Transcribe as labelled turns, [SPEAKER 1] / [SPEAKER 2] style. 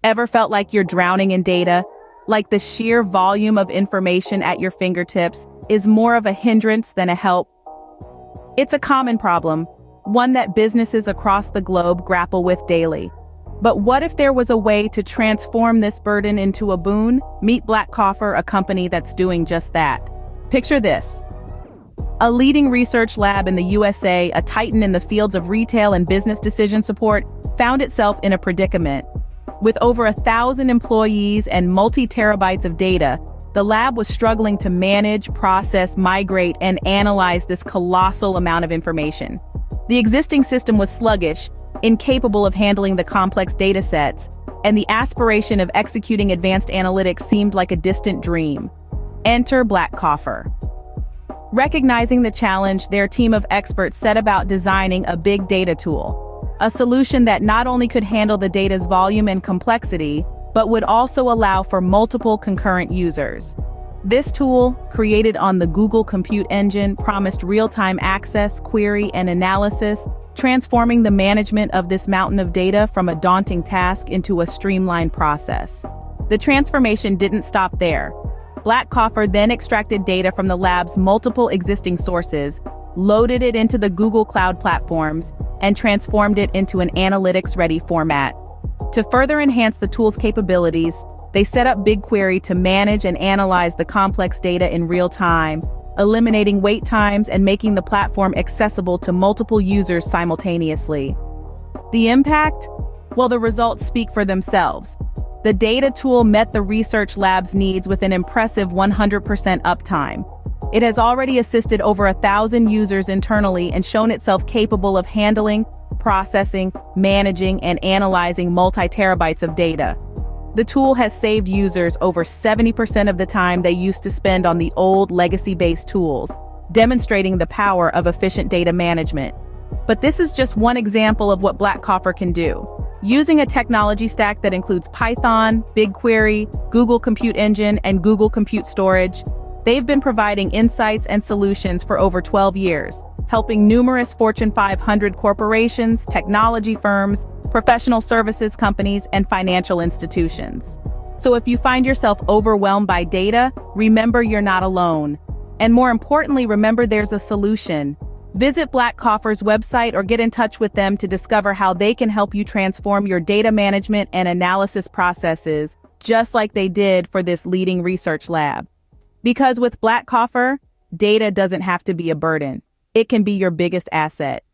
[SPEAKER 1] Ever felt like you're drowning in data? Like the sheer volume of information at your fingertips is more of a hindrance than a help? It's a common problem, one that businesses across the globe grapple with daily. But what if there was a way to transform this burden into a boon? Meet Blackcoffer, a company that's doing just that. Picture this. A leading research lab in the USA, a titan in the fields of retail and business decision support, found itself in a predicament. With over 1,000 employees and multi-terabytes of data, the lab was struggling to manage, process, migrate, and analyze this colossal amount of information. The existing system was sluggish, incapable of handling the complex datasets, and the aspiration of executing advanced analytics seemed like a distant dream. Enter Blackcoffer. Recognizing the challenge, their team of experts set about designing a big data tool, a solution that not only could handle the data's volume and complexity, but would also allow for multiple concurrent users. This tool, created on the Google Compute Engine, promised real-time access, query, and analysis, transforming the management of this mountain of data from a daunting task into a streamlined process. The transformation didn't stop there. Blackcoffer then extracted data from the lab's multiple existing sources, loaded it into the Google Cloud platforms, and transformed it into an analytics-ready format. To further enhance the tool's capabilities, they set up BigQuery to manage and analyze the complex data in real time, eliminating wait times and making the platform accessible to multiple users simultaneously. The impact? Well, the results speak for themselves. The data tool met the research lab's needs with an impressive 100% uptime. It has already assisted over 1,000 users internally and shown itself capable of handling, processing, managing, and analyzing multi-terabytes of data. The tool has saved users over 70% of the time they used to spend on the old legacy-based tools, demonstrating the power of efficient data management. But this is just one example of what Blackcoffer can do. Using a technology stack that includes Python, BigQuery, Google Compute Engine, and Google Compute Storage, they've been providing insights and solutions for over 12 years, helping numerous Fortune 500 corporations, technology firms, professional services companies, and financial institutions. So if you find yourself overwhelmed by data, remember you're not alone. And more importantly, remember there's a solution. Visit Blackcoffer's website or get in touch with them to discover how they can help you transform your data management and analysis processes, just like they did for this leading research lab. Because with Blackcoffer, data doesn't have to be a burden. It can be your biggest asset.